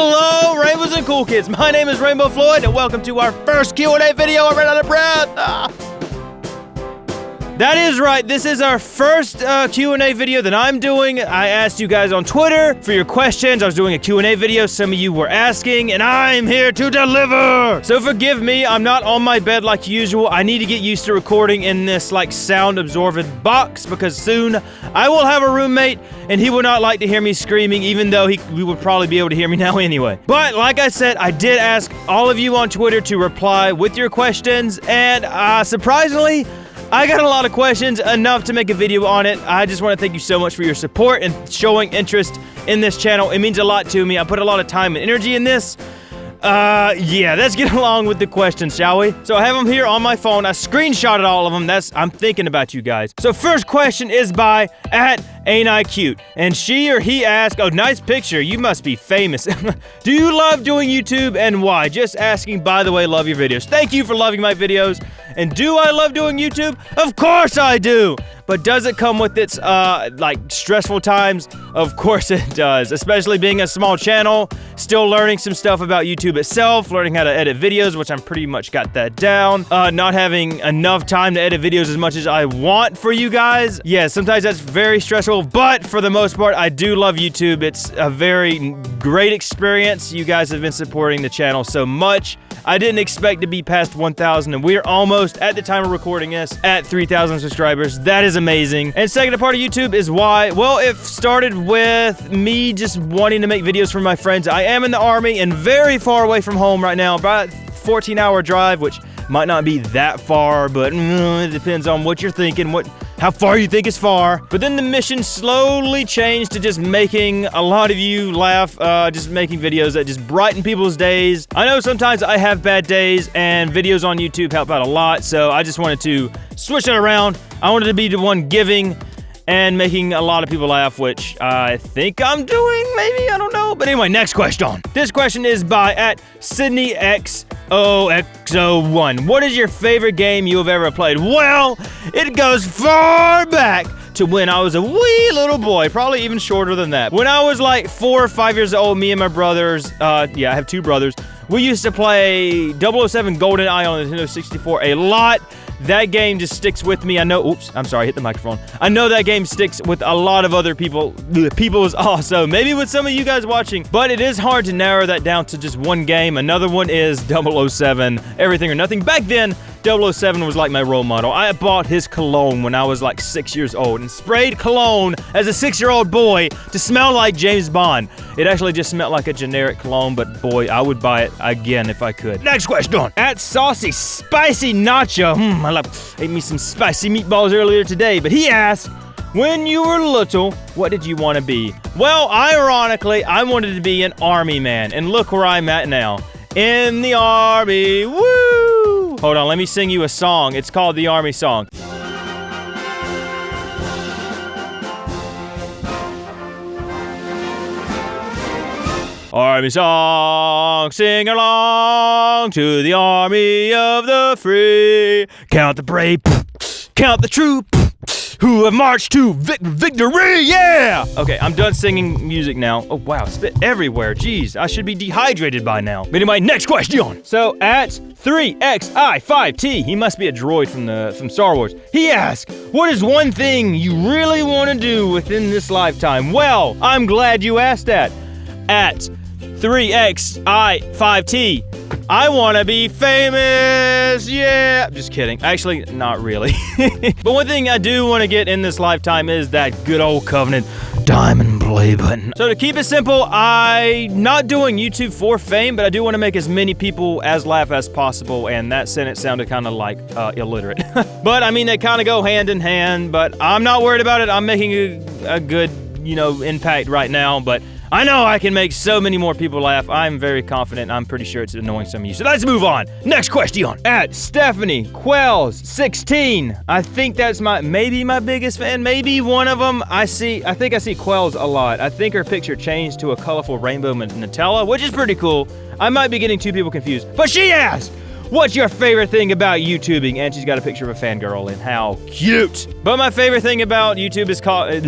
Hello, Rainbows and Cool Kids. My name is RainbowFloyd, and welcome to our first Q&A video. I ran out of breath. That is right. This is our first Q&A video that I'm doing. I asked you guys on Twitter for your questions. I was doing a Q&A video. Some of you were asking, and I'm here to deliver. So forgive me. I'm not on my bed like usual. I need to get used to recording in this like sound-absorbent box because soon I will have a roommate, and he would not like to hear me screaming, even though we would probably be able to hear me now anyway. But like I said, I did ask all of you on Twitter to reply with your questions, and surprisingly, I got a lot of questions, enough to make a video on it. I just want to thank you so much for your support and showing interest in this channel. It means a lot to me. I put a lot of time and energy in this. Yeah, let's get along with the questions, shall we? So I have them here on my phone. I screenshotted all of them. I'm thinking about you guys. So first question is by @AintICute, and she or he asked, oh, nice picture, you must be famous. Do you love doing YouTube and why? Just asking, by the way, love your videos. Thank you for loving my videos. And do I love doing YouTube? Of course I do! But does it come with its, like, stressful times? Of course it does, especially being a small channel, still learning some stuff about YouTube itself, learning how to edit videos, which I'm pretty much got that down, not having enough time to edit videos as much as I want for you guys. Yeah, sometimes that's very stressful, but for the most part, I do love YouTube. It's a very great experience. You guys have been supporting the channel so much. I didn't expect to be past 1,000, and we're almost, at the time of recording this, at 3,000 subscribers. That is amazing. And second part of YouTube is why, well, it started with me just wanting to make videos for my friends. I am in the Army and very far away from home right now, about a 14-hour drive, which might not be that far, but it depends on what you're thinking, how far you think is far. But then the mission slowly changed to just making a lot of you laugh, just making videos that just brighten people's days. I know sometimes I have bad days, and videos on YouTube help out a lot, so I just wanted to switch it around. I wanted to be the one giving and making a lot of people laugh, which I think I'm doing, maybe, I don't know. But anyway, next question. This question is by @SydneyXOXO1. What is your favorite game you have ever played? Well, it goes far back to when I was a wee little boy, probably even shorter than that. When I was like 4 or 5 years old, me and my brothers, yeah, I have 2 brothers, we used to play 007 GoldenEye on the Nintendo 64 a lot. That game just sticks with me. I know, oops, I'm sorry, I hit the microphone. I know that game sticks with a lot of other people. People is also, maybe with some of you guys watching, but it is hard to narrow that down to just one game. Another one is 007, Everything or Nothing. Back then, 007 was like my role model. I bought his cologne when I was like 6 years old and sprayed cologne as a 6-year-old boy to smell like James Bond. It actually just smelled like a generic cologne, but boy, I would buy it again if I could. Next question. @SaucySpicyNacho. I ate me some spicy meatballs earlier today, but he asked, when you were little, what did you want to be? Well, ironically, I wanted to be an army man, and look where I'm at now. In the Army, woo! Hold on, let me sing you a song. It's called the Army Song. Army song, sing along to the army of the free. Count the brave, count the true, who have marched to victory, yeah! Okay, I'm done singing music now. Oh, wow, spit everywhere. Jeez, I should be dehydrated by now. But anyway, next question. So, @3xi5t, he must be a droid from Star Wars. He asked, what is one thing you really want to do within this lifetime? Well, I'm glad you asked that. @3xi5t, I want to be famous, yeah. I'm just kidding. Actually, not really. But one thing I do want to get in this lifetime is that good old Covenant diamond play button. So to keep it simple, I'm not doing YouTube for fame, but I do want to make as many people as laugh as possible, and that sentence sounded kind of like illiterate. But I mean, they kind of go hand in hand, but I'm not worried about it. I'm making a good, impact right now, but I know I can make so many more people laugh. I'm very confident. I'm pretty sure it's annoying some of you. So let's move on. Next question. @StephanieQuells16. I think that's maybe my biggest fan. Maybe one of them. I think I see Quells a lot. I think her picture changed to a colorful rainbow Nutella, which is pretty cool. I might be getting 2 people confused. But she asked, What's your favorite thing about YouTubing? And she's got a picture of a fangirl, and how cute. But my favorite thing about YouTube is called,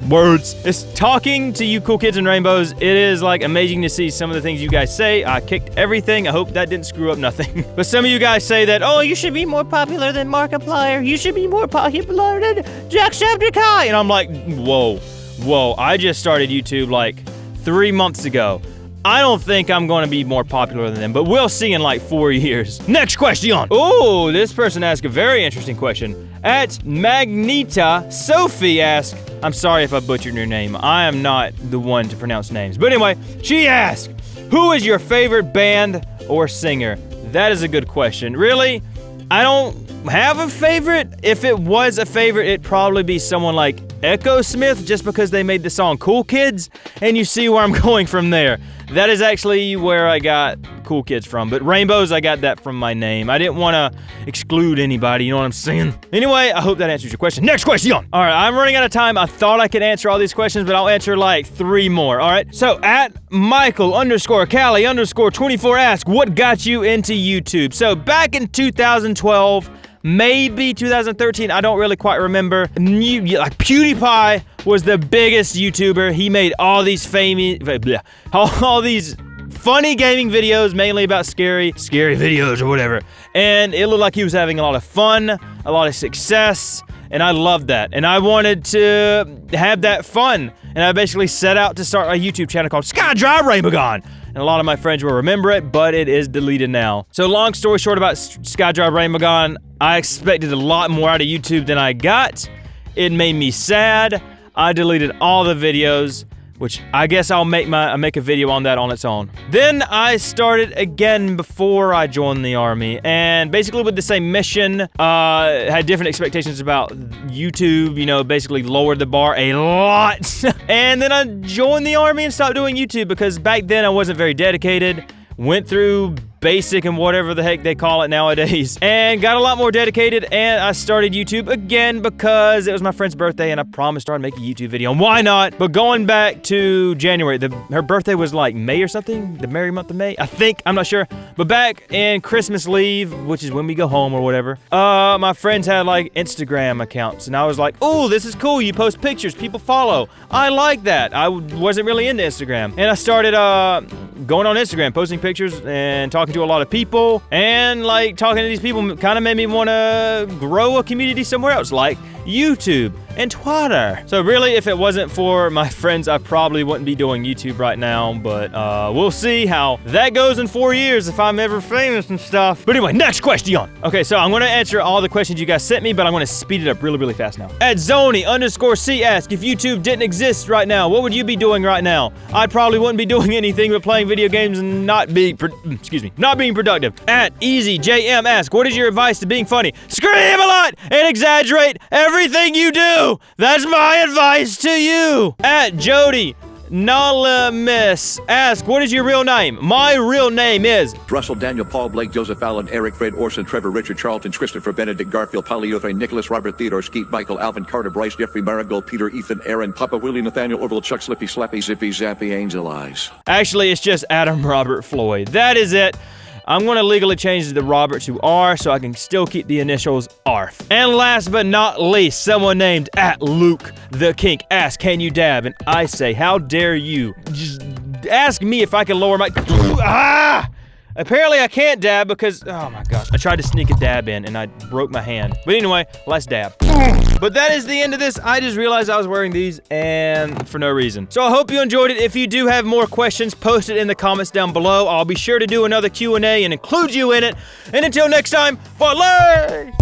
words. It's talking to you cool kids and rainbows. It is like amazing to see some of the things you guys say. I kicked everything. I hope that didn't screw up nothing. But some of you guys say that, oh, you should be more popular than Markiplier. You should be more popular than Jacksepticeye. And I'm like, whoa, I just started YouTube like 3 months ago. I don't think I'm going to be more popular than them, but we'll see in like 4 years. Next question. Oh, this person asked a very interesting question. At Magneta, Sophie asked, I'm sorry if I butchered your name. I am not the one to pronounce names. But anyway, she asked, who is your favorite band or singer? That is a good question. Really? I don't have a favorite. If it was a favorite, it'd probably be someone like Echo Smith, just because they made the song Cool Kids, and you see where I'm going from there. That is actually where I got Cool Kids from, but Rainbows, I got that from my name. I didn't want to exclude anybody, you know what I'm saying? Anyway, I hope that answers your question. Next question! All right, I'm running out of time. I thought I could answer all these questions, but I'll answer like 3 more, all right? So, at Michael_Callie_24 ask, what got you into YouTube? So, back in 2012, maybe 2013, I don't really quite remember. Like PewDiePie was the biggest YouTuber. He made all these all these funny gaming videos, mainly about scary videos or whatever. And it looked like he was having a lot of fun, a lot of success, and I loved that. And I wanted to have that fun. And I basically set out to start a YouTube channel called SkyDrive Rainbow. And a lot of my friends will remember it, but it is deleted now. So long story short about SkyDrive Rainbow, I expected a lot more out of YouTube than I got. It made me sad. I deleted all the videos, which I guess I'll make a video on that on its own. Then I started again before I joined the army, and basically with the same mission, had different expectations about YouTube, you know, basically lowered the bar a lot. And then I joined the army and stopped doing YouTube because back then I wasn't very dedicated. Went through basic and whatever the heck they call it nowadays, and got a lot more dedicated, and I started YouTube again because it was my friend's birthday and I promised her I'd make a YouTube video, and why not? But going back to January, her birthday was like May or something, the merry month of May, I think, I'm not sure. But back in Christmas leave, which is when we go home or whatever, my friends had like Instagram accounts, and I was like, oh, this is cool, you post pictures, people follow. I like that. I wasn't really into Instagram, and I started going on Instagram, posting pictures and talking to a lot of people, and like talking to these people kind of made me want to grow a community somewhere else, like YouTube and Twitter. So really, if it wasn't for my friends, I probably wouldn't be doing YouTube right now, but we'll see how that goes in 4 years if I'm ever famous and stuff. But anyway, next question. Okay, so I'm going to answer all the questions you guys sent me, but I'm going to speed it up really fast now. At Zoni_C ask, if YouTube didn't exist right now, what would you be doing right now? I probably wouldn't be doing anything but playing video games and not being productive. At EasyJM ask, what is your advice to being funny? Scream a lot and exaggerate everything you do. That's my advice to you. At Jody Nalamis ask, what is your real name? My real name is Russell, Daniel, Paul, Blake, Joseph, Allen, Eric, Fred, Orson, Trevor, Richard, Charlton, Christopher, Benedict, Garfield, Polyuthane, Nicholas, Robert, Theodore, Skeet, Michael, Alvin, Carter, Bryce, Jeffrey, Marigold, Peter, Ethan, Aaron, Papa, Willie, Nathaniel, Orville, Chuck, Slippy, Slappy, Zippy, Zappy, Angel Eyes. Actually, it's just Adam Robert Floyd. That is it. I'm going to legally change the Robert to R so I can still keep the initials ARF. And last but not least, someone named at Luke the Kink asked, can you dab? And I say, how dare you? Just ask me if I can lower my... Apparently I can't dab because, oh my gosh, I tried to sneak a dab in and I broke my hand. But anyway, let's dab. But that is the end of this. I just realized I was wearing these and for no reason. So I hope you enjoyed it. If you do have more questions, post it in the comments down below. I'll be sure to do another Q&A and include you in it. And until next time, Floyd!